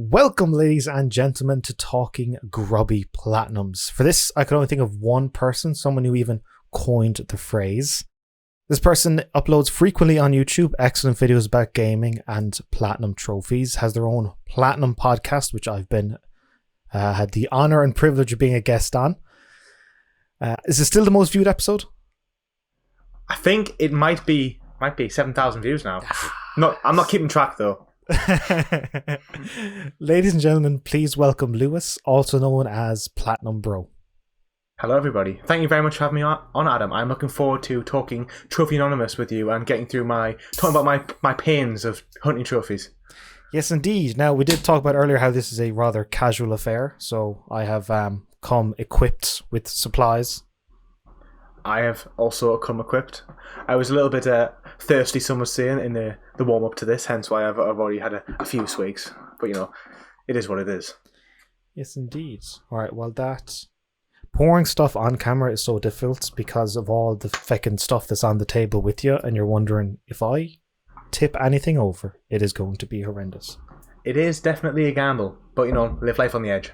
Welcome, ladies and gentlemen, to Talking Grubby Platinums. For this, I could only think of one person, someone who even coined the phrase. This person uploads frequently on YouTube, excellent videos about gaming and platinum trophies, has their own platinum podcast, which I've been had the honor and privilege of being a guest on. Is it still the most viewed episode? I think it might be 7,000 views now. I'm not keeping track though. Ladies and gentlemen, please welcome Lewis, also known as Platinum Bro. Hello everybody. Thank you very much for having me on, Adam. I'm looking forward to talking Trophy Anonymous with you and talking about my pains of hunting trophies. Yes, indeed. Now, we did talk about earlier how this is a rather casual affair, so I have come equipped with supplies. I have also come equipped. I was a little bit thirsty, some were saying, in the warm-up to this, hence why I've already had a few swigs. But, you know, it is what it is. Yes, indeed. All right, well, that pouring stuff on camera is so difficult because of all the feckin' stuff that's on the table with you, and you're wondering, if I tip anything over, it is going to be horrendous. It is definitely a gamble, but, you know, live life on the edge.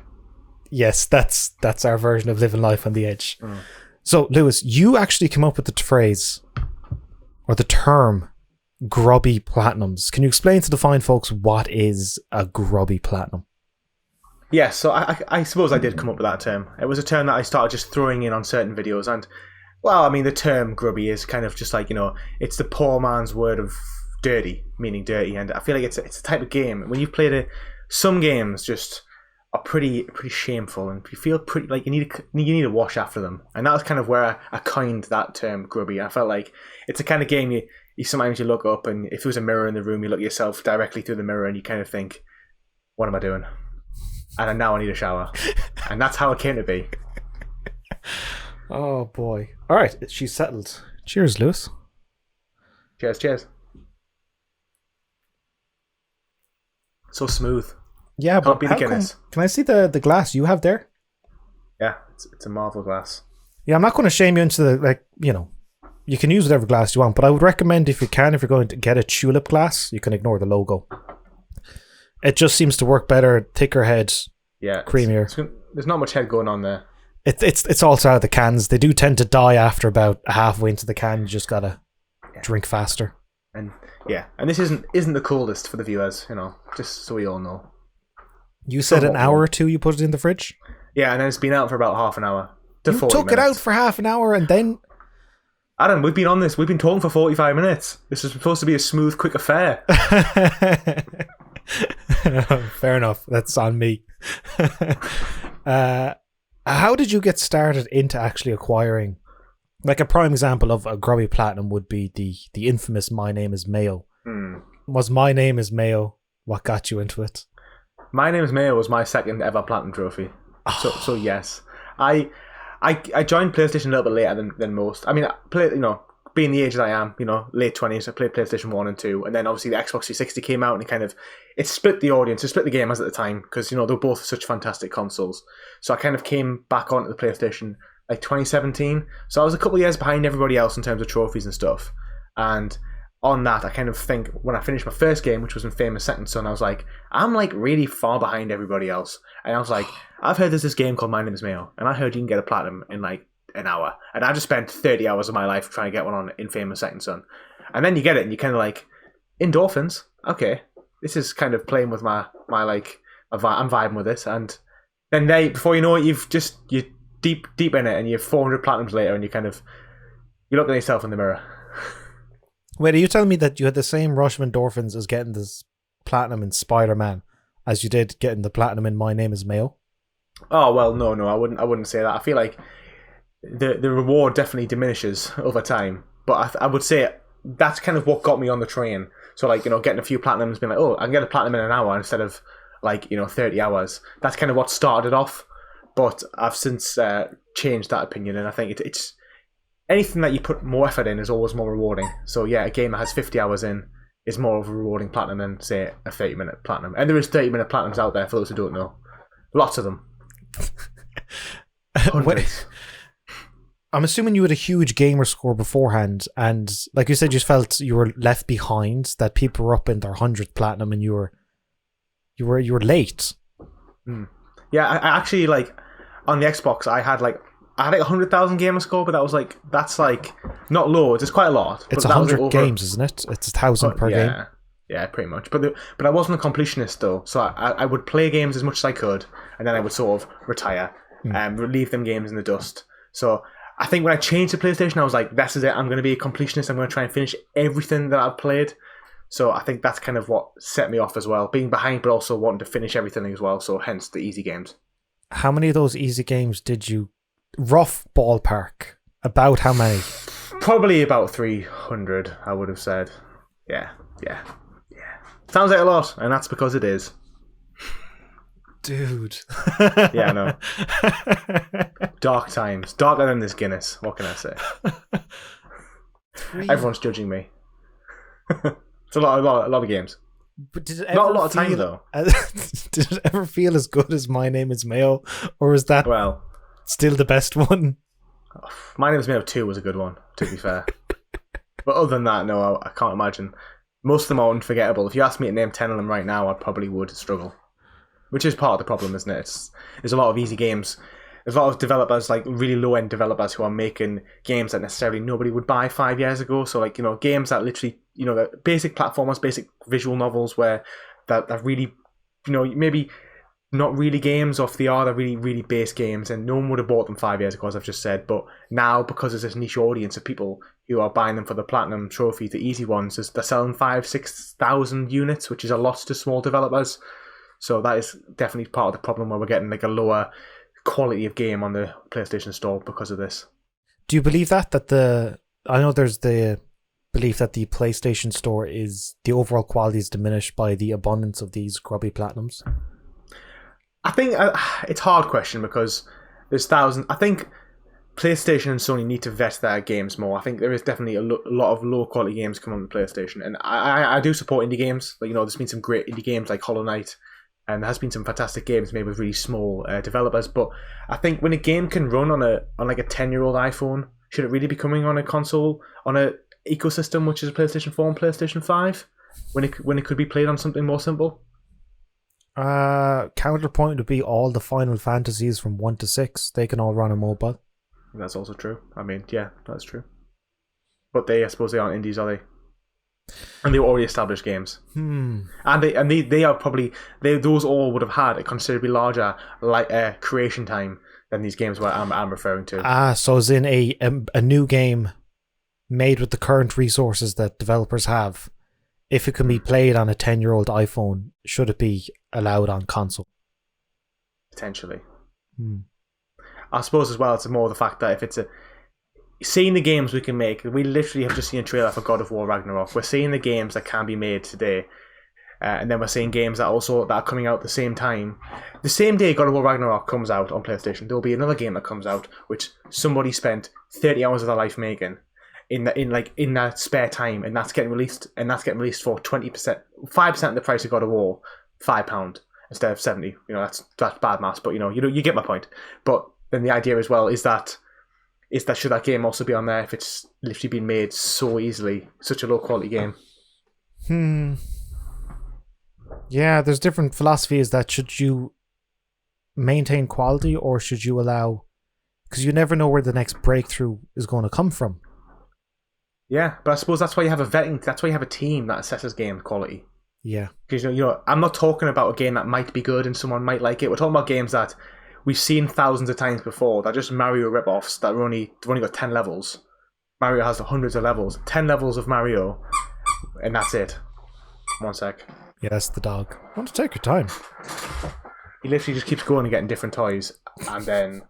Yes, that's our version of living life on the edge. So, Lewis, you actually came up with the phrase, or the term, Grubby Platinums. Can you explain to the fine folks what is a Grubby Platinum? Yeah, so I suppose I did come up with that term. It was a term that I started just throwing in on certain videos, and, well, I mean, the term grubby is kind of just like, you know, it's the poor man's word of dirty, meaning dirty, and I feel like it's a type of game. When you've played it, some games just are pretty shameful, and you feel pretty like you need to wash after them, and that was kind of where I coined that term grubby. I felt like it's a kind of game you sometimes you look up, and if there was a mirror in the room, you look at yourself directly through the mirror, and you kind of think, what am I doing? And now I need a shower. And that's how it came to be. Oh boy. Alright, she's settled. Cheers, Lewis. Cheers. So smooth. Yeah, Can't but be the Guinness. Can I see the glass you have there? Yeah, it's a Marvel glass. Yeah, I'm not going to shame you into the, like, you know, you can use whatever glass you want, but I would recommend if you're going to get a tulip glass, you can ignore the logo. It just seems to work better, thicker head, yeah, creamier. There's not much head going on there. It's also out of the cans. They do tend to die after about halfway into the can. You just gotta drink faster. And this isn't the coolest for the viewers, you know, just so we all know. You said an hour or two you put it in the fridge? Yeah, and then it's been out for about half an hour. You took it out for half an hour and then... Adam, we've been talking for 45 minutes. This is supposed to be a smooth, quick affair. Fair enough. That's on me. How did you get started into actually acquiring, like, a prime example of a Grubby Platinum would be the infamous My Name is Mayo. Was My Name is Mayo what got you into it? My Name is Mayo was my second ever platinum trophy. So yes, I joined PlayStation a little bit later than most. I mean, I played, you know, being the age that I am, you know, late 20s, I played PlayStation 1 and 2, and then obviously the Xbox 360 came out, and it split the audience, it split the gamers at the time, because, you know, they're both such fantastic consoles. So I kind of came back onto the PlayStation like 2017, so I was a couple of years behind everybody else in terms of trophies and stuff. And on that, I kind of think, when I finished my first game, which was in Famous Second Son, I was like, I'm like really far behind everybody else. And I was like, I've heard there's this game called My Name is Mayo, and I heard you can get a platinum in like an hour, and I just spent 30 hours of my life trying to get one on in Famous Second Son. And then you get it, and you kind of like, endorphins, okay, this is kind of playing with my like, I'm vibing with this. And then before you know it, you're deep in it, and you're 400 platinums later, and you look at yourself in the mirror. Wait, are you telling me that you had the same rush of endorphins as getting this platinum in Spider-Man as you did getting the platinum in My Name is Mayo? Oh well, no, I wouldn't say that. I feel like the reward definitely diminishes over time, but I would say that's kind of what got me on the train. So, like, you know, getting a few platinums, being like, oh, I can get a platinum in an hour instead of, like, you know, 30 hours. That's kind of what started it off. But I've since changed that opinion, and I think it's anything that you put more effort in is always more rewarding. So yeah, a game that has 50 hours in is more of a rewarding platinum than, say, a 30-minute platinum. And there is 30-minute platinums out there, for those who don't know. Lots of them. Hundreds. I'm assuming you had a huge gamer score beforehand, and like you said, you felt you were left behind, that people were up in their 100th platinum and you were You were late. Yeah, I actually like on the Xbox I had like 100,000 gamer score, but that's not loads. It's quite a lot. It's 100 games, isn't it? It's 1,000 per game. Yeah, pretty much. But I wasn't a completionist though, so I would play games as much as I could, and then I would sort of retire and leave them games in the dust. So I think when I changed to PlayStation, I was like, this is it. I'm going to be a completionist. I'm going to try and finish everything that I've played. So I think that's kind of what set me off as well, being behind, but also wanting to finish everything as well. So hence the easy games. How many of those easy games did you, rough ballpark, about how many? Probably about 300, I would have said. Yeah. Sounds like a lot, and that's because it is. Dude. Yeah, I know. Dark times. Darker than this Guinness. What can I say? Everyone's judging me. It's a lot of games. But did it ever not a lot of time, though. Did it ever feel as good as My Name is Mayo? Or is that still the best one? My Name is Mayo 2 was a good one, to be fair. But other than that, no, I can't imagine. Most of them are unforgettable. If you asked me to name 10 of them right now, I probably would struggle. Which is part of the problem, isn't it? There's a lot of easy games. There's a lot of developers, like really low-end developers, who are making games that necessarily nobody would buy 5 years ago. So, like, games that literally, basic platformers, basic visual novels where that really, maybe not really games, or if they are, they're really, really base games, and no one would have bought them 5 years ago, as I've just said. But now, because there's this niche audience of people who are buying them for the Platinum Trophy, the easy ones, they're selling 5,000-6,000 units, which is a lot to small developers. So that is definitely part of the problem, where we're getting like a lower quality of game on the PlayStation Store because of this. Do you believe that I know there's the belief that the PlayStation Store the overall quality is diminished by the abundance of these Grubby Platinums? I think it's a hard question because there's thousands. I think PlayStation and Sony need to vet their games more. I think there is definitely a lot of low quality games coming on the PlayStation, and I do support indie games. Like, there's been some great indie games like Hollow Knight, and there has been some fantastic games made with really small developers. But I think when a game can run on like a 10-year-old iPhone, should it really be coming on a console, on a ecosystem which is a PlayStation 4 and PlayStation 5, when it could be played on something more simple? Counterpoint would be all the Final Fantasies from 1 to 6. They can all run on mobile. That's also true. I mean, yeah, that's true. But I suppose they aren't indies, are they? And they were already established games. And they are probably those all would have had a considerably larger creation time than these games where I'm referring to. So as in a new game made with the current resources that developers have, if it can be played on a 10-year-old iPhone, should it be allowed on console? Potentially. I suppose as well, it's more the fact that if it's seeing the games we can make, we literally have just seen a trailer for God of War Ragnarok. We're seeing the games that can be made today, and then we're seeing games that are coming out at the same time. The same day God of War Ragnarok comes out on PlayStation, there'll be another game that comes out which somebody spent 30 hours of their life making in that spare time, and that's getting released for 20%, 5% of the price of God of War, £5 instead of 70. That's bad maths, but you get my point. But then the idea as well is that should that game also be on there if it's literally been made so easily, such a low quality game? Yeah, there's different philosophies that should you maintain quality or should you allow, because you never know where the next breakthrough is going to come from. Yeah, but I suppose that's why you have that's why you have a team that assesses game quality. Yeah. Because I'm not talking about a game that might be good and someone might like it. We're talking about games that we've seen thousands of times before. They're just Mario rip-offs that they've only got 10 levels. Mario has hundreds of levels. 10 levels of Mario, and that's it. 1 sec. Yeah, that's the dog. Want to take your time. He literally just keeps going and getting different toys, and then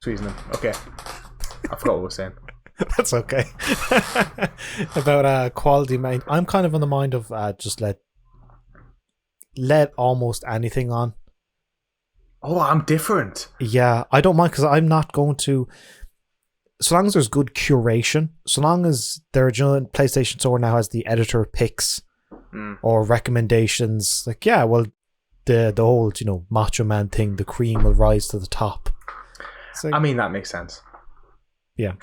squeezing them. Okay. I forgot what I was saying. That's okay. About quality, mate. I'm kind of on the mind of just let almost anything on. Oh, I'm different. Yeah, I don't mind because I'm not going to. So long as there's good curation, so long as PlayStation Store now has the editor picks or recommendations, like the whole Macho Man thing, the cream will rise to the top. I mean, that makes sense. Yeah.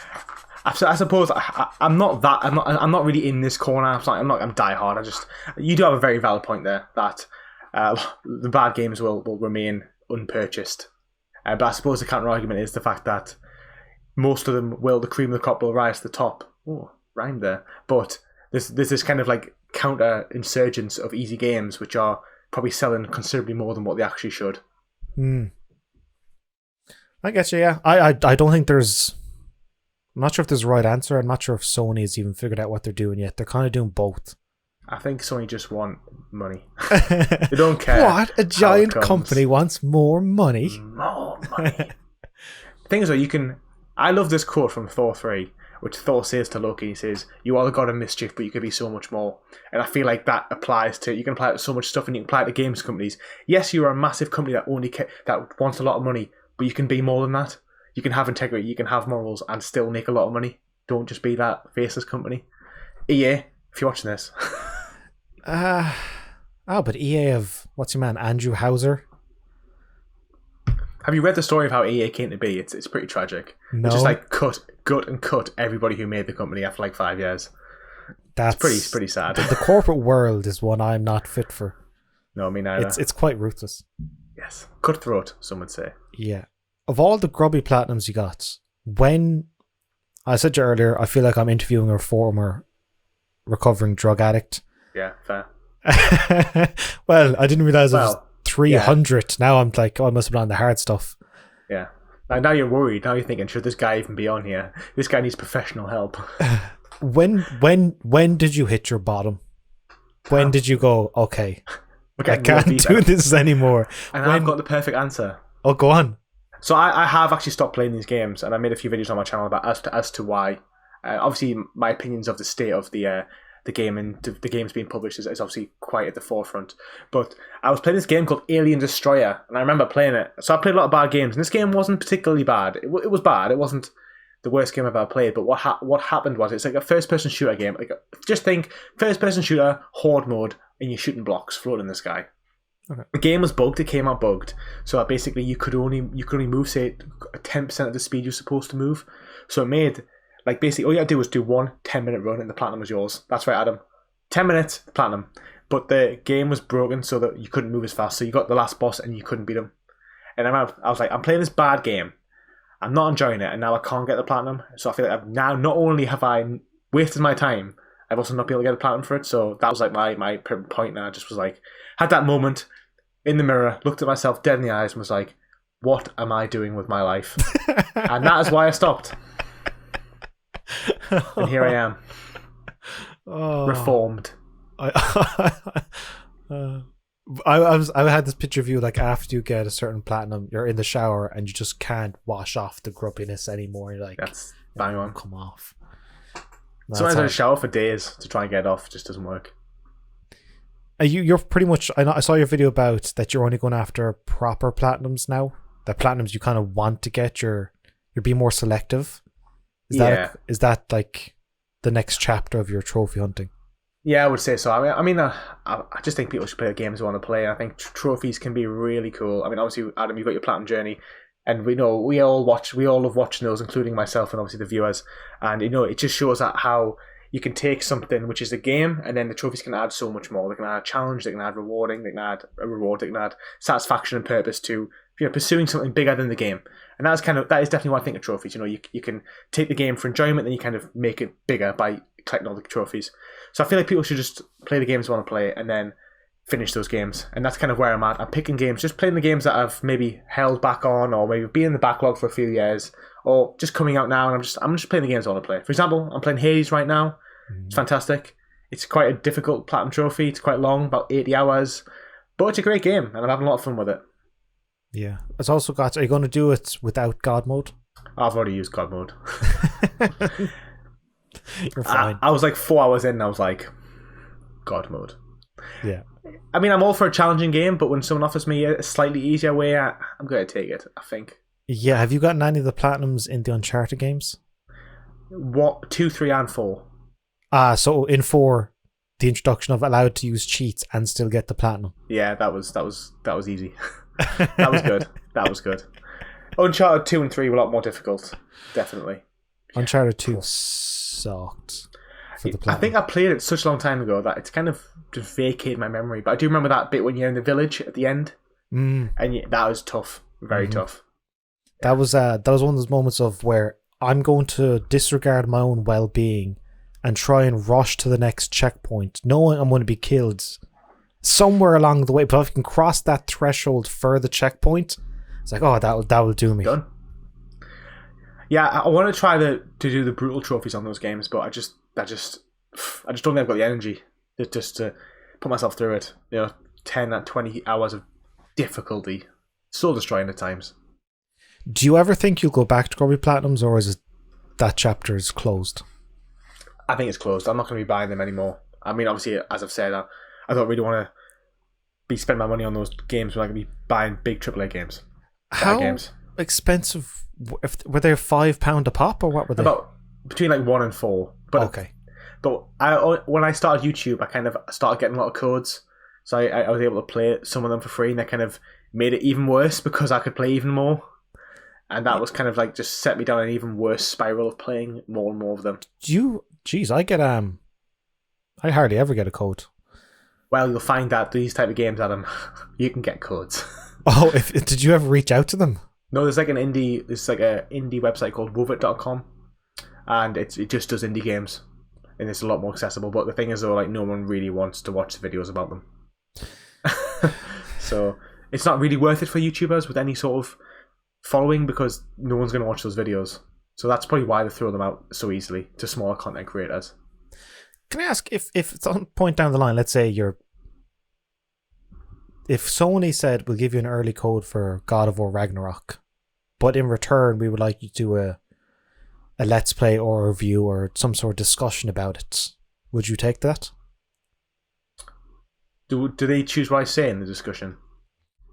I suppose I'm not really in this corner. I'm diehard. You do have a very valid point there that the bad games will remain unpurchased. But I suppose the counter argument is the fact that most of them the cream of the crop will rise to the top. Oh, rhyme there. But there's this kind of like counter insurgence of easy games which are probably selling considerably more than what they actually should. I guess, yeah. I don't think there's... I'm not sure if there's a right answer. I'm not sure if Sony has even figured out what they're doing yet. They're kind of doing both. I think Sony just want money. They don't care. What? A giant company wants more money? More money. Thing is, though, I love this quote from Thor 3, which Thor says to Loki. He says, "You are the god of mischief, but you could be so much more." And I feel like that applies to... You can apply it to so much stuff, and you can apply it to games companies. Yes, you are a massive company that wants a lot of money, but you can be more than that. You can have integrity, you can have morals, and still make a lot of money. Don't just be that faceless company. EA, if you're watching this... but EA have... What's your man? Andrew Hauser? Have you read the story of how EA came to be? It's pretty tragic. No. It's just like cut everybody who made the company after like 5 years. It's pretty sad. The corporate world is one I'm not fit for. No, me neither. It's quite ruthless. Yes. Cutthroat, some would say. Yeah. Of all the Grubby Platinums you got, when... I said to you earlier, I feel like I'm interviewing a former recovering drug addict. Yeah, fair. Well, I didn't realise it was 300. Yeah. Now I'm like, I must have been on the hard stuff. Yeah. Now you're worried. Now you're thinking, should this guy even be on here? This guy needs professional help. When did you hit your bottom? When did you go, okay, I can't do this anymore? And I've got the perfect answer. Oh, go on. So I have actually stopped playing these games, and I made a few videos on my channel about as to why. Obviously, my opinions of the state of the game and the games being published is obviously quite at the forefront. But I was playing this game called Alien Destroyer, and I remember playing it. So I played a lot of bad games, and this game wasn't particularly bad. It was bad. It wasn't the worst game I've ever played. But what happened was, it's like a first-person shooter game. Like, just think first-person shooter, horde mode, and you're shooting blocks floating in the sky. Okay. The game was bugged. It came out bugged. So basically, you could only move, say, 10% of the speed you're supposed to move. So it made, like, basically all you had to do was do one 10-minute run, and the platinum was yours. That's right, Adam. 10 minutes, platinum. But the game was broken so that you couldn't move as fast. So you got the last boss, and you couldn't beat him. And I was like, I'm playing this bad game. I'm not enjoying it, and now I can't get the platinum. So I feel like now not only have I wasted my time, I've also not been able to get a platinum for it. So that was like my point. Now I just was like, had that moment in the mirror, looked at myself dead in the eyes, and was like, what am I doing with my life? And that is why I stopped. And here I am, reformed. I had this picture of you, like, after you get a certain platinum, you're in the shower and you just can't wash off the grubbiness anymore. You're like, that's bang on. Come off. Sometimes I shower for days to try and get it off. It just doesn't work. You're pretty much... I saw your video about that you're only going after proper platinums now. The platinums you kind of want to get, you're being more selective. Is that like the next chapter of your trophy hunting? Yeah, I would say so. I mean, I just think people should play the games they want to play. I think trophies can be really cool. I mean, obviously, Adam, you've got your platinum journey, and we know we all love watching those, including myself and obviously the viewers. And it just shows that how you can take something which is a game, and then the trophies can add so much more. They can add a challenge, they can add rewarding, they can add a reward, they can add satisfaction and purpose to pursuing something bigger than the game. And that is definitely what I think of trophies. You can take the game for enjoyment, then you kind of make it bigger by collecting all the trophies. So I feel like people should just play the games they want to play and then finish those games. And that's kind of where I'm at. I'm picking games, just playing the games that I've maybe held back on, or maybe been in the backlog for a few years, or just coming out now, and I'm just playing the games I want to play. For example, I'm playing Hades right now. It's fantastic. It's quite a difficult platinum trophy. It's quite long, about 80 hours. But it's a great game, and I'm having a lot of fun with it. Yeah. It's also got... Are you going to do it without God mode? I've already used God mode. You're fine. I was like 4 hours in, and I was like, God mode. Yeah. I mean, I'm all for a challenging game, but when someone offers me a slightly easier way, I'm going to take it, I think. Yeah. Have you gotten any of the platinums in the Uncharted games? 2, 3, and 4. So in 4, the introduction of allowed to use cheats and still get the platinum. Yeah, that was easy. That was good. That was good. Uncharted 2 and 3 were a lot more difficult, definitely. Uncharted 2 sucked for the platinum. I think I played it such a long time ago that it's kind of just vacated my memory. But I do remember that bit when you're in the village at the end, and that was tough, very tough. That was one of those moments of where I'm going to disregard my own well-being and try and rush to the next checkpoint, knowing I'm going to be killed somewhere along the way. But if I can cross that threshold for the checkpoint, it's like, oh, that will do me. Done. Yeah, I want to try to do the brutal trophies on those games, but I just don't think I've got the energy just to put myself through it. 10 and 20 hours of difficulty, soul destroying at times. Do you ever think you'll go back to Grubby Platinums, or is it that chapter is closed? I think it's closed. I'm not going to be buying them anymore. I mean, obviously, as I've said, I don't really want to be spending my money on those games when I can be buying big AAA games. How expensive? Were they £5 a pop, or what were they? About between like 1 and 4. But okay. But when I started YouTube, I kind of started getting a lot of codes, so I was able to play some of them for free, and that kind of made it even worse because I could play even more. And that was kind of like just set me down an even worse spiral of playing more and more of them. I get I hardly ever get a code. Well, you'll find that these type of games, Adam, you can get codes. Oh, did you ever reach out to them? No, there's like a indie website called wovit.com, and it just does indie games, and it's a lot more accessible. But the thing is, though, like no one really wants to watch the videos about them, so it's not really worth it for YouTubers with any sort of following because no one's going to watch those videos. So that's probably why they throw them out so easily to smaller content creators. Can I ask if at some point down the line, let's say if Sony said we'll give you an early code for God of War Ragnarok, but in return we would like you to do a let's play or a review or some sort of discussion about it, would you take that? Do they choose what I say in the discussion?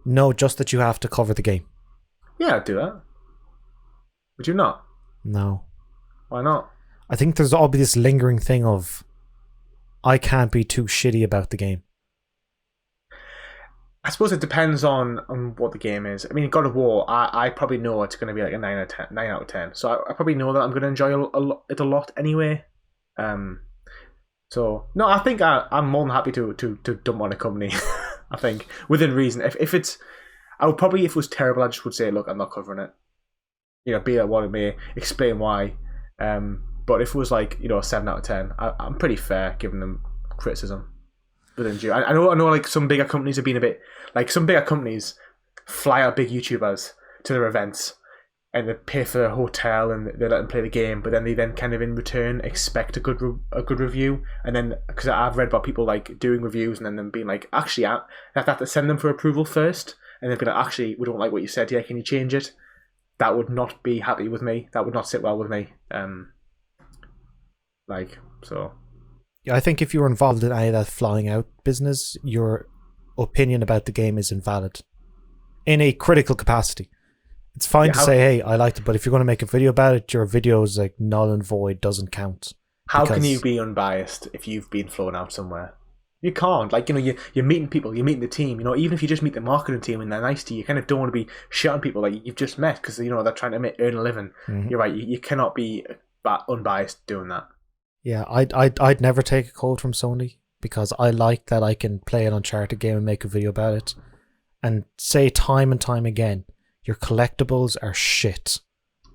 No, just that you have to cover the game. Yeah, I'd do that. Would you not? No. Why not? I think there's always this lingering thing of I can't be too shitty about the game. I suppose it depends on what the game is. I mean, God of War, I probably know it's going to be like a 9 out of 10. So I probably know that I'm going to enjoy it a lot anyway. So no, I think I'm more than happy to dump on a company. I think within reason. If it's, I would probably, if it was terrible, I just would say, look, I'm not covering it. Be that what it may, explain why. But if it was like a 7 out of 10, I'm pretty fair giving them criticism. Within due. I know like some bigger companies have been a bit like some bigger companies fly out big YouTubers to their events and they pay for their hotel and they let them play the game, but then they kind of in return expect a good review. And then because I've read about people like doing reviews and then them being like, actually, I have to send them for approval first, and they'd be like, actually, we don't like what you said here, can you change it? That would not be happy with me. That would not sit well with me. So. Yeah, I think if you were involved in any of that flying out business, your opinion about the game is invalid in a critical capacity. It's fine to say, hey, I liked it, but if you're going to make a video about it, your video is like null and void, doesn't count. How can you be unbiased if you've been flown out somewhere? You can't. Like, you're meeting people, you're meeting the team, even if you just meet the marketing team and they're nice to you, you kind of don't want to be shouting people like you've just met because, they're trying to earn a living. Mm-hmm. You're right. You cannot be unbiased doing that. Yeah, I'd never take a code from Sony because I like that I can play an Uncharted game and make a video about it and say time and time again, your collectibles are shit.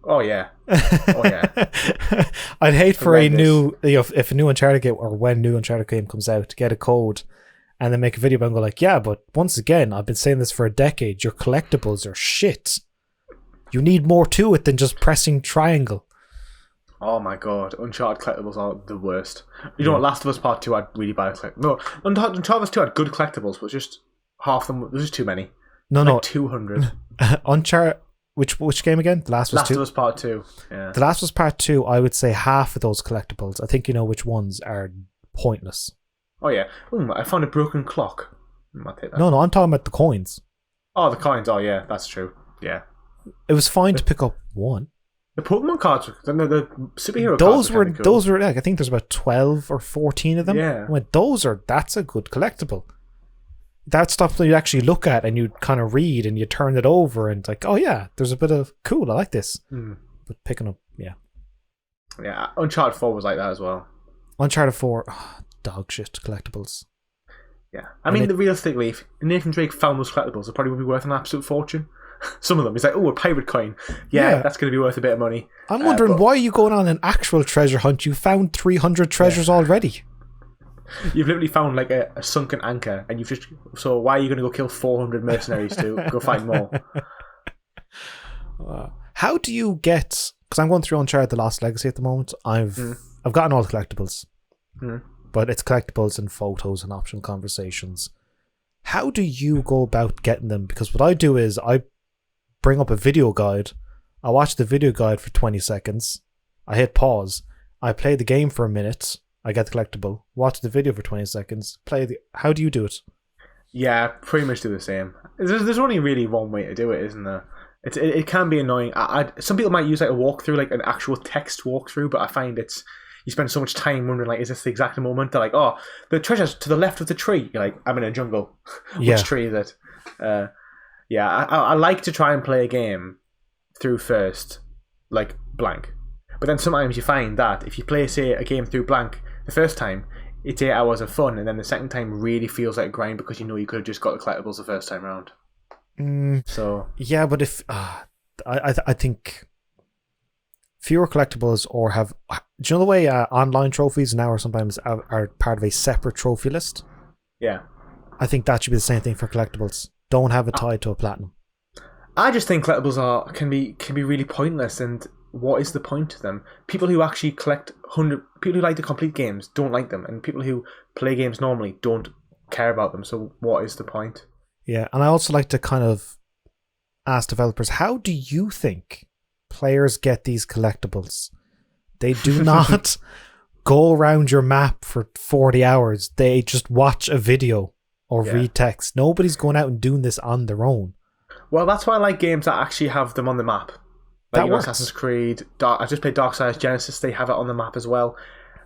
Oh yeah. I'd hate for a new, if a new Uncharted game or when new Uncharted game comes out to get a code and then make a video about it and go like, yeah, but once again, I've been saying this for a decade, your collectibles are shit. You need more to it than just pressing triangle. Oh my god, Uncharted collectibles are the worst. You know what, Last of Us Part 2 I'd really buy a collectible. No, Uncharted 2 had good collectibles, but just half them, there's just too many. No. 200. Uncharted, which game again? The Last of Us Part 2, yeah. The Last of Us Part 2, I would say half of those collectibles, I think you know which ones are pointless. Oh yeah. I found a broken clock. I'll take that. No, I'm talking about the coins. Oh, the coins, oh yeah, that's true. Yeah. It was fine to pick up one. The Pokemon cards, the superhero cards were cool. Those were like, I think there's about 12 or 14 of them. Yeah. That's a good collectible. That's stuff that you actually look at and you kind of read and you turn it over and it's like, oh yeah, there's a bit of cool, I like this. But picking up, yeah. Yeah, Uncharted 4 was like that as well. Uncharted 4, dog shit collectibles. Yeah. I mean, realistically, if Nathan Drake found those collectibles, it probably would be worth an absolute fortune. Some of them. He's like, oh, a pirate coin. Yeah, that's going to be worth a bit of money. I'm wondering, why are you going on an actual treasure hunt? You found 300 treasures already. You've literally found like a sunken anchor, and you've just... So why are you going to go kill 400 mercenaries to go find more? How do you get... Because I'm going through Uncharted The Lost Legacy at the moment. I've gotten all the collectibles. But it's collectibles and photos and optional conversations. How do you go about getting them? Because what I do is I bring up a video guide. I watch the video guide for 20 seconds. I hit pause. I play the game for a minute. I get the collectible. Watch the video for 20 seconds. How do you do it? Yeah, pretty much do the same. There's only really one way to do it, isn't there? It can be annoying. Some people might use like a walkthrough, like an actual text walkthrough, but I find you spend so much time wondering, like, is this the exact moment? They're like, oh, the treasure's to the left of the tree. You're like, I'm in a jungle. Which tree is it? I like to try and play a game through first, like, blank. But then sometimes you find that if you play, say, a game through blank the first time, it's 8 hours of fun, and then the second time really feels like a grind because you know you could have just got the collectibles the first time round. So yeah, but if I think fewer collectibles or have... Do you know the way online trophies now are sometimes are part of a separate trophy list? Yeah. I think that should be the same thing for collectibles. Don't have it tied to a platinum. I just think collectibles can be really pointless, and what is the point to them? People who actually people who like to complete games don't like them, and people who play games normally don't care about them, so what is the point? Yeah, and I also like to kind of ask developers, how do you think players get these collectibles? They do not go around your map for 40 hours. They just watch a video or read text. Nobody's going out and doing this on their own. Well, that's why I like games that actually have them on the map. Like Assassin's Creed, I just played Darksiders Genesis, they have it on the map as well.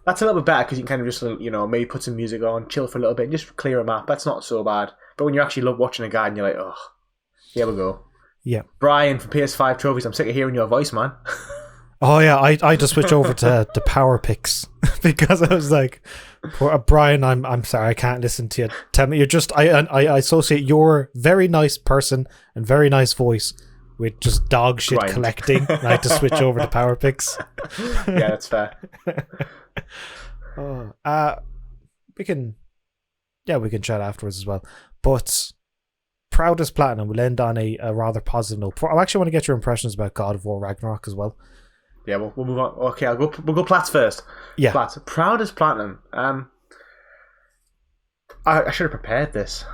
That's a little bit better because you can kind of just, maybe put some music on, chill for a little bit, and just clear a map. That's not so bad. But when you actually love watching a guide and you're like, oh, here we go. Yeah. Brian from PS5 Trophies, I'm sick of hearing your voice, man. Oh yeah, I just switched over to power picks because I was like, Brian, I'm sorry, I can't listen to you. Tell me, I associate your very nice person and very nice voice with just dog shit collecting. I had to switch over to power picks. Yeah, that's fair. We can chat afterwards as well. But proudest platinum, we'll end on a rather positive note. I actually want to get your impressions about God of War Ragnarok as well. Yeah, we'll move on. Okay, we'll go Plats first. Yeah. Plats. Proudest platinum. I should have prepared this.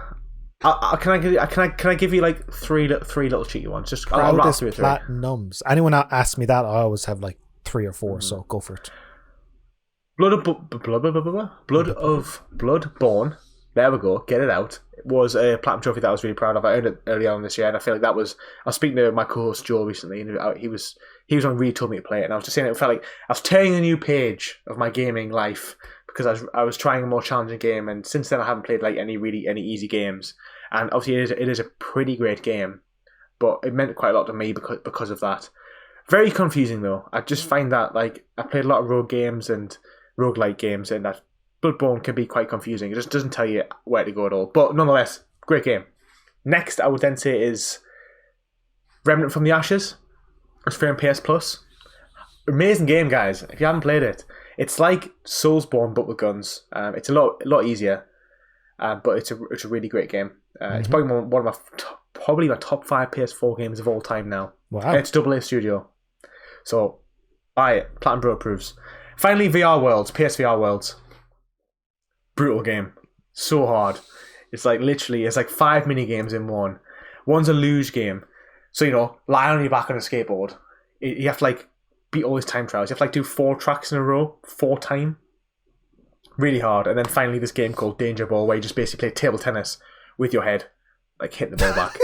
Can I give you like three little cheeky ones? Just proudest platinums. Anyone asked me that, I always have like 3 or 4. So go for it. Bloodborne. There we go. Get it out. It was a platinum trophy that I was really proud of. I earned it early on this year, and I feel like that was... I was speaking to my co-host Joe recently, and he was on really told me to play it, and I was just saying it felt like I was turning a new page of my gaming life because I was trying a more challenging game, and since then I haven't played like any easy games. And obviously it is a pretty great game, but it meant quite a lot to me because of that. Very confusing though. I just find that like I played a lot of rogue games and roguelike games, and that Bloodborne can be quite confusing. It just doesn't tell you where to go at all. But nonetheless, great game. Next, I would then say is Remnant from the Ashes. It's free on PS Plus. Amazing game, guys. If you haven't played it, it's like Soulsborne but with guns. It's a lot easier, but it's a really great game. It's probably one of my top 5 PS4 games of all time now. Wow! And it's AA Studio, so buy it. Platinum Bro approves. Finally, VR Worlds, PSVR Worlds. Brutal game, so hard. It's like 5 mini games in one. One's a luge game, so lie on your back on a skateboard. You have to like beat all these time trials. You have to like do 4 tracks in a row, 4 time. Really hard. And then finally this game called Danger Ball, where you just basically play table tennis with your head, like hit the ball back.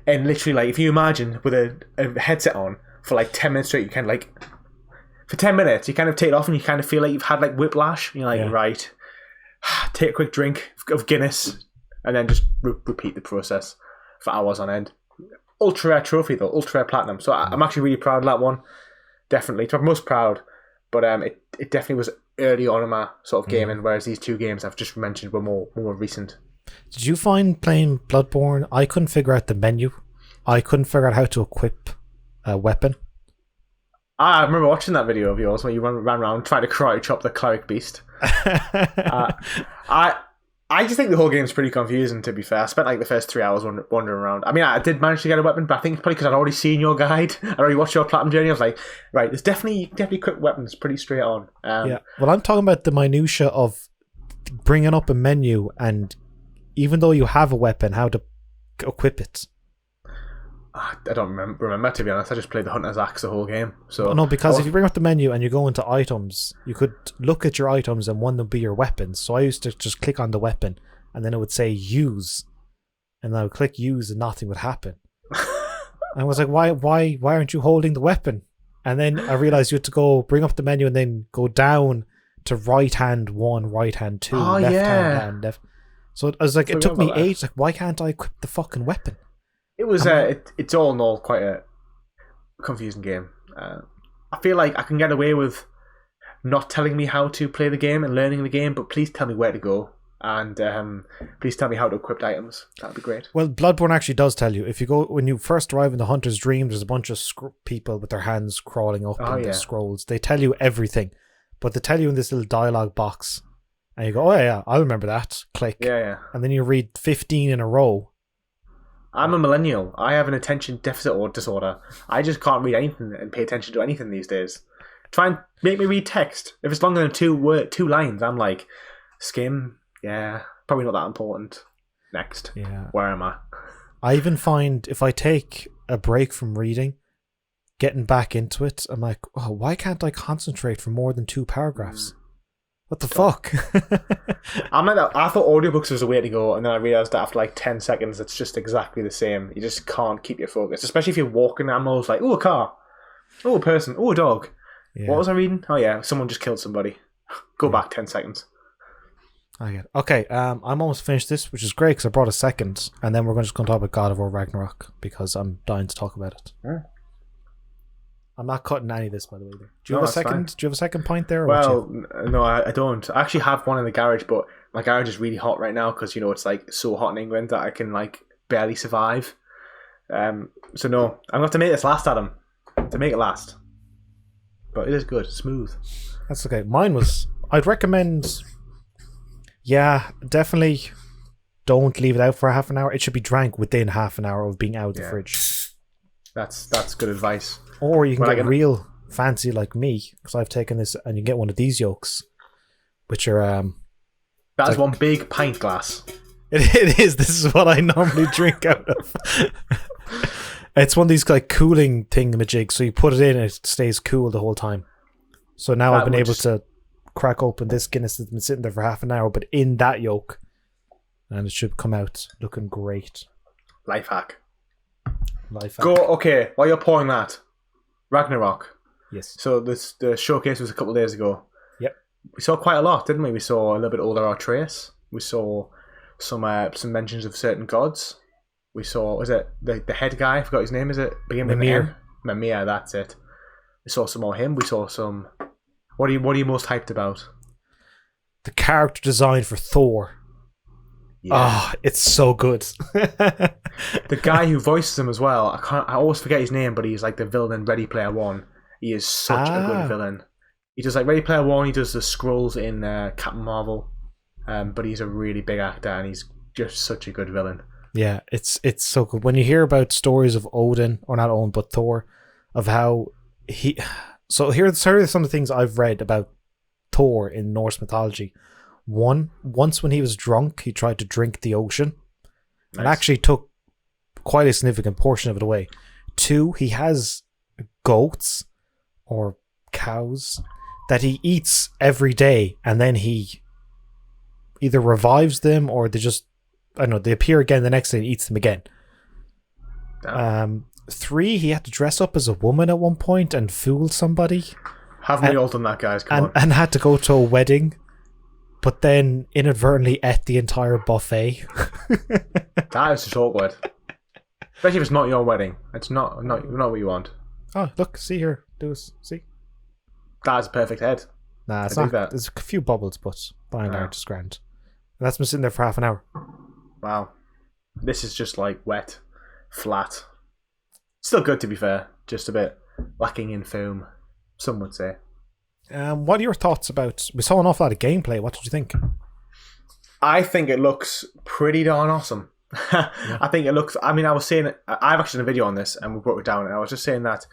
And literally, like if you imagine with a headset on for like 10 minutes straight, you kind of like for 10 minutes you kind of take it off and you kind of feel like you've had like whiplash. You're like right. Take a quick drink of Guinness and then just repeat the process for hours on end. Ultra rare trophy though, ultra rare platinum. So I'm actually really proud of that one. Definitely, I'm most proud. But it definitely was early on in my sort of gaming, whereas these two games I've just mentioned were more recent. Did you find playing Bloodborne? I couldn't figure out the menu. I couldn't figure out how to equip a weapon. I remember watching that video of yours where you ran around trying to karate chop the cleric beast. I just think the whole game's pretty confusing, to be fair. I spent like the first 3 hours wandering around. I mean, I did manage to get a weapon, but I think it's probably because I'd already seen your guide. I'd already watched your platinum journey. I was like, right, there's definitely equip weapons pretty straight on. Yeah. Well, I'm talking about the minutia of bringing up a menu, and even though you have a weapon, how to equip it. I don't remember, to be honest. I just played the Hunter's Axe the whole game. So no, because if you bring up the menu and you go into items, you could look at your items and one would be your weapons. So I used to just click on the weapon and then it would say use. And I would click use and nothing would happen. I was like, why aren't you holding the weapon? And then I realized you had to go bring up the menu and then go down to right hand 1, right hand 2, left hand down, left. So I was like, it took me ages. Like, why can't I equip the fucking weapon? It was it's all in all quite a confusing game. I feel like I can get away with not telling me how to play the game and learning the game, but please tell me where to go and please tell me how to equip items. That'd be great. Well, Bloodborne actually does tell you. If you go when you first arrive in the Hunter's Dream, there's a bunch of people with their hands crawling up in the scrolls. They tell you everything, but they tell you in this little dialogue box, and you go, "Oh yeah, I'll remember that." Click. Yeah. And then you read 15 in a row. I'm a millennial. I have an attention deficit disorder. I just can't read anything and pay attention to anything these days. Try and make me read text. If it's longer than two lines, I'm like, skim. Yeah, probably not that important. Next. Yeah. Where am I? I even find if I take a break from reading, getting back into it, I'm like, oh, why can't I concentrate for more than 2 paragraphs? What the fuck? I'm like that. I thought audiobooks was a way to go, and then I realised that after like 10 seconds, it's just exactly the same. You just can't keep your focus, especially if you're walking. I'm always like, oh, a car, oh, a person, oh, a dog. Yeah. What was I reading? Oh yeah, someone just killed somebody. Go back 10 seconds. I get it. Okay, I'm almost finished this, which is great because I brought a second, and then we're just going to talk about God of War Ragnarok because I'm dying to talk about it. Yeah. I'm not cutting any of this, by the way. Do you have a second? Fine. Do you have a second point there? Or well, no, I don't. I actually have one in the garage, but my garage is really hot right now because it's like so hot in England that I can like barely survive. So no, I'm gonna have to make this last, Adam, to make it last. But it is good, smooth. That's okay. Mine was. I'd recommend. Yeah, definitely. Don't leave it out for half an hour. It should be drank within half an hour of being out of the fridge. That's good advice. Or you can get real fancy like me, because I've taken this, and you get one of these yolks, which are that's like, one big pint glass. It is. This is what I normally drink out of. It's one of these like cooling thingamajigs, so you put it in and it stays cool the whole time. So now I've been able to crack open this Guinness that's been sitting there for half an hour, but in that yolk, and it should come out looking great. Life hack. Go, okay, while you're pouring that, Ragnarok. Yes. So the showcase was a couple of days ago. Yep. We saw quite a lot, didn't we? We saw a little bit older Atreus. We saw some mentions of certain gods. We saw, was it the head guy? I forgot his name. Is it begin with Mimir? Mimir, that's it. We saw some more him. We saw some. What are you most hyped about? The character design for Thor. Yeah. Oh, it's so good. The guy who voices him as well, I always forget his name, but he's like the villain in Ready Player One. He is such a good villain. He does like Ready Player One, he does the Skrulls in Captain Marvel, but he's a really big actor and he's just such a good villain. Yeah, it's so good. When you hear about stories of Odin, or not Odin, but Thor, of how he... So here are some of the things I've read about Thor in Norse mythology. One, once when he was drunk, he tried to drink the ocean. Nice. And actually took quite a significant portion of it away. 2, he has goats or cows that he eats every day, and then he either revives them or they just, I don't know, they appear again the next day and eats them again. Damn. 3, he had to dress up as a woman at one point and fool somebody. Haven't we all done that, guys? Come on. And had to go to a wedding, but then inadvertently ate the entire buffet. That is just awkward. Especially if it's not your wedding. It's not what you want. Oh, look, see here. Do this. See? That's a perfect head. Nah, it's I not. dig that. There's a few bubbles, but by and Wow. large, it's grand. And that's been sitting there for half an hour. Wow. This is just like wet, flat. Still good to be fair, just a bit lacking in foam, some would say. What are your thoughts about? We saw an awful lot of gameplay. What did you think? I think it looks pretty darn awesome. I think it looks. I mean, I was saying I've actually done a video on this, and we broke it down. And I was just saying that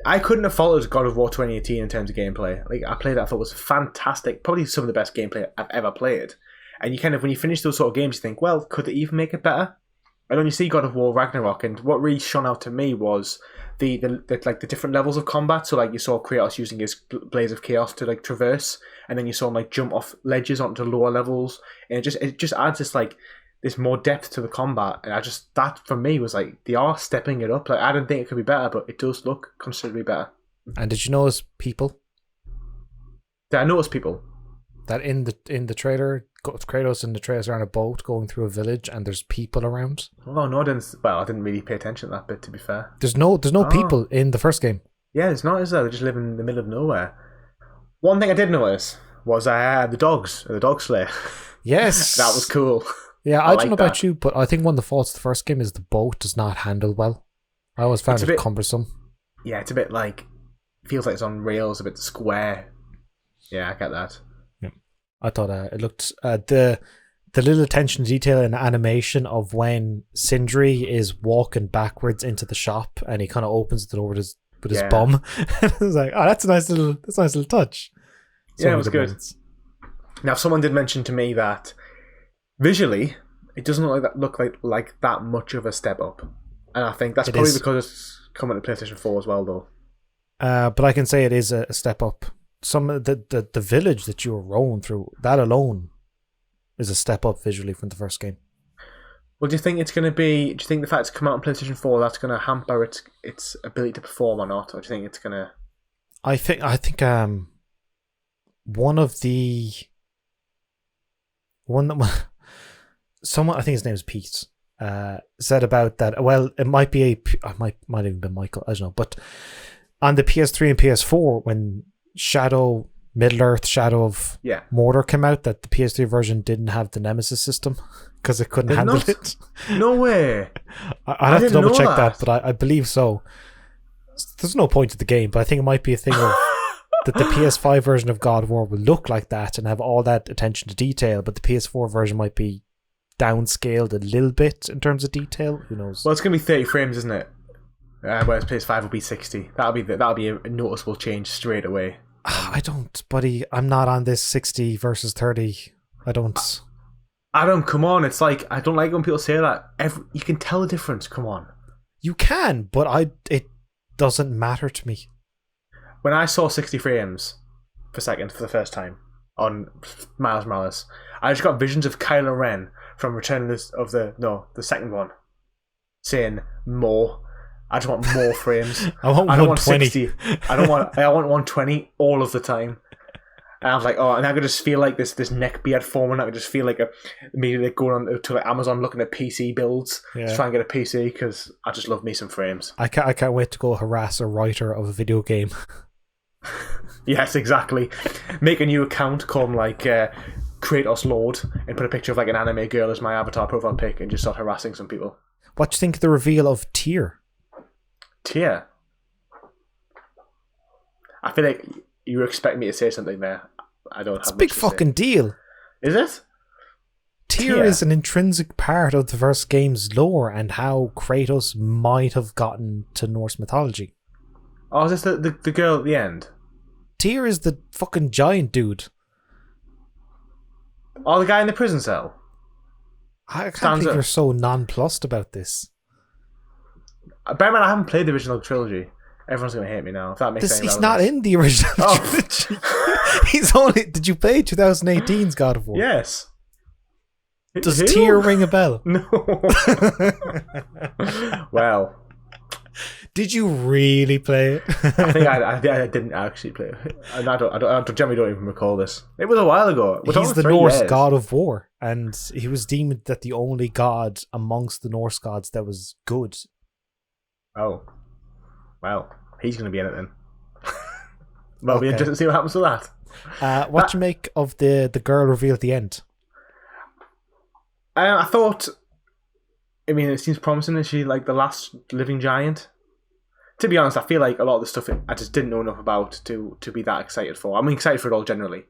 I couldn't have followed God of War 2018 in terms of gameplay. Like I played that, I thought it was fantastic, probably some of the best gameplay I've ever played. And you kind of, when you finish those sort of games, you think, well, could they even make it better? And then you see God of War Ragnarok, and what really shone out to me was the different levels of combat. So like you saw Kratos using his Blaze of Chaos to like traverse, and then you saw him like jump off ledges onto lower levels, and it just adds this more depth to the combat. And that for me was like they are stepping it up. Like I didn't think it could be better, but it does look considerably better. And did you notice people? Did I notice people? That in the trailer, Kratos and Atreus are on a boat going through a village, and there's people around. Oh no, I didn't. Well, I didn't really pay attention to that bit, to be fair. There's no people in the first game. Yeah, there's not, is there? They just live in the middle of nowhere. One thing I did notice was the dogs, the dog sleigh. Yes, that was cool. Yeah, I don't know about you, but I think one of the faults of the first game is the boat does not handle well. I always found it cumbersome. Yeah, it's a bit like, feels like it's on rails, a bit square. Yeah, I get that. Yeah. I thought it looked the little attention to detail and animation of when Sindri is walking backwards into the shop and he kind of opens the door with his bum. I was like, oh, that's a nice little touch. Yeah, it was good. Moments. Now, someone did mention to me that visually, it doesn't look like that much of a step up, and I think that's probably because it's coming to PlayStation 4 as well, though. But I can say it is a step up. Some of the village that you were rolling through, that alone is a step up visually from the first game. Well, do you think it's going to be? Do you think the fact it's come out on PlayStation 4 that's going to hamper its ability to perform or not, or do you think it's going to? I think someone, I think his name is Pete, said about that. Well, it might be might have even been Michael. I don't know. But on the PS3 and PS4, when Middle Earth, Shadow of Mordor came out, that the PS3 version didn't have the Nemesis system because it couldn't handle it. No way. I'd have to double check that, but I believe so. There's no point to the game, but I think it might be a thing of that the PS5 version of God of War will look like that and have all that attention to detail, but the PS4 version might be downscaled a little bit in terms of detail. Who knows? Well, it's going to be 30 frames, isn't it? Whereas PS5 will be 60. That'll be a noticeable change straight away. I don't, buddy. I'm not on this 60 versus 30. I don't. Adam, come on. It's like, I don't like when people say that. You can tell the difference. Come on. You can, but it doesn't matter to me. When I saw 60 frames per second for the first time on Miles Morales, I just got visions of Kylo Ren from Return of the second one, saying more. I just want more frames. I don't want 60. I want 120 all of the time. And I was like, oh, and I could just feel like this neck beard forming. I could just feel like immediately going on to like Amazon looking at PC builds to try and get a PC because I just love me some frames. I can't wait to go harass a writer of a video game. Yes, exactly. Make a new account called like Kratos Lord and put a picture of like an anime girl as my avatar profile pic and just start harassing some people. What do you think of the reveal of Tyr? Tyr? I feel like you expect me to say something there. I don't have It's a big fucking deal. Is it? Tyr is an intrinsic part of the first game's lore and how Kratos might have gotten to Norse mythology. Oh, is this the girl at the end? Tyr is the fucking giant dude. Oh, the guy in the prison cell? I can't believe you're so nonplussed about this. Bear in mind, I haven't played the original trilogy. Everyone's going to hate me now. If that makes any He's not in the original trilogy. He's only... Did you play 2018's God of War? Yes. Does Tyr ring a bell? No. Well... Did you really play it? I think I didn't actually play it. I generally don't even recall this. It was a while ago. He's the Norse god of war, and he was deemed that the only god amongst the Norse gods that was good. Oh. Well, he's going to be in it then. Well, we interested to see what happens to that. What do you make of the girl reveal at the end? I thought, I mean, it seems promising. Is she like the last living giant? To be honest, I feel like a lot of the stuff I just didn't know enough about to be that excited for. I'm excited for it all generally.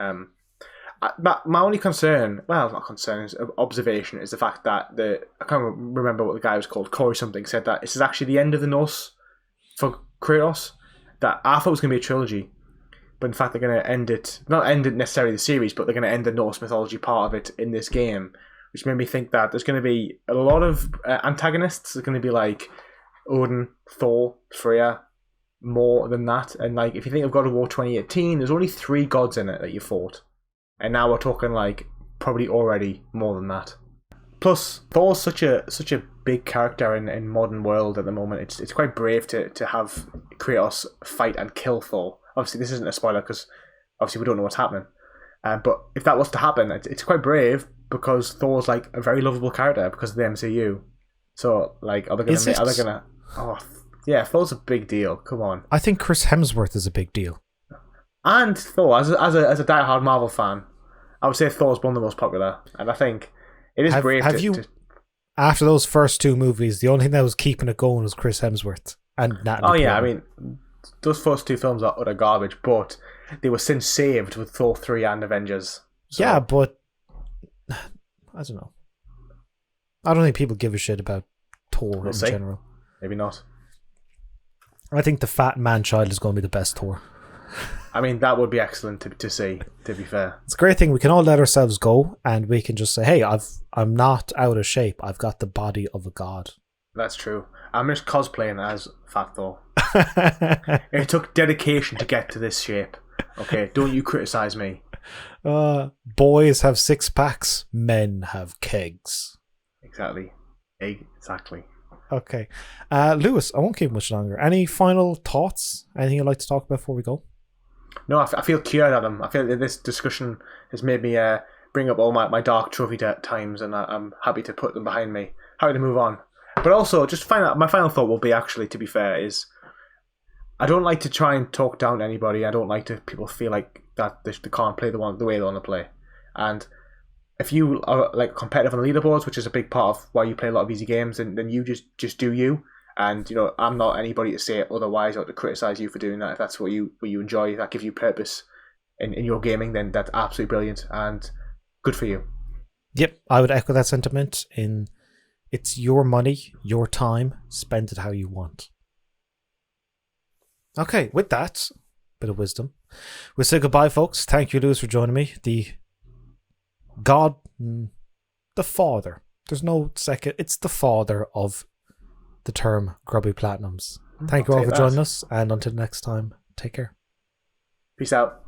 My only concern, well, not concern, is observation, is the fact that I can't remember what the guy was called, Corey something, said that this is actually the end of the Norse for Kratos. That I thought it was going to be a trilogy, but in fact they're going to not end it necessarily the series, but they're going to end the Norse mythology part of it in this game, which made me think that there's going to be a lot of antagonists. There's going to be like Odin, Thor, Freya, more than that. And like if you think of God of War 2018, there's only 3 gods in it that you fought. And now we're talking like probably already more than that. Plus, Thor's such a big character in modern world at the moment. It's quite brave to have Kratos fight and kill Thor. Obviously, this isn't a spoiler because obviously we don't know what's happening. But if that was to happen, it's quite brave because Thor's like a very lovable character because of the MCU. So like, are they gonna? Oh, yeah, Thor's a big deal. Come on. I think Chris Hemsworth is a big deal. And Thor, as a diehard Marvel fan, I would say Thor's one of the most popular, and I think it is brave. After those first 2 movies, the only thing that was keeping it going was Chris Hemsworth and Natalie. Oh yeah, I mean, those first 2 films are utter garbage, but they were since saved with Thor 3 and Avengers. So. Yeah, but I don't know. I don't think people give a shit about Thor in general. Maybe not. I think the fat man-child is going to be the best Thor. I mean, that would be excellent to see, to be fair. It's a great thing. We can all let ourselves go and we can just say, hey, I'm not out of shape. I've got the body of a god. That's true. I'm just cosplaying as Fat Thor. It took dedication to get to this shape. Okay, don't you criticize me. Boys have 6-packs. Men have kegs. Exactly. Okay. Lewis, I won't keep much longer. Any final thoughts? Anything you'd like to talk about before we go? No, I feel cured, Adam. I feel that this discussion has made me bring up all my dark trophy times, and I'm happy to put them behind me. Happy to move on. But also, my final thought will be, actually, to be fair, is I don't like to try and talk down to anybody. I don't like to people feel like that they can't play the way they want to play. And if you are like competitive on the leaderboards, which is a big part of why you play a lot of easy games, then you just do you. And you know, I'm not anybody to say otherwise or to criticize you for doing that. If that's what you enjoy, if that gives you purpose in your gaming, then that's absolutely brilliant and good for you. Yep, I would echo that sentiment. It's your money, your time, spend it how you want. Okay, with that bit of wisdom, we'll say goodbye, folks. Thank you, Lewis, for joining me. The father. There's no second. It's the father of the term Grubby Platinums. Thank you all for joining us, and until next time, take care. Peace out.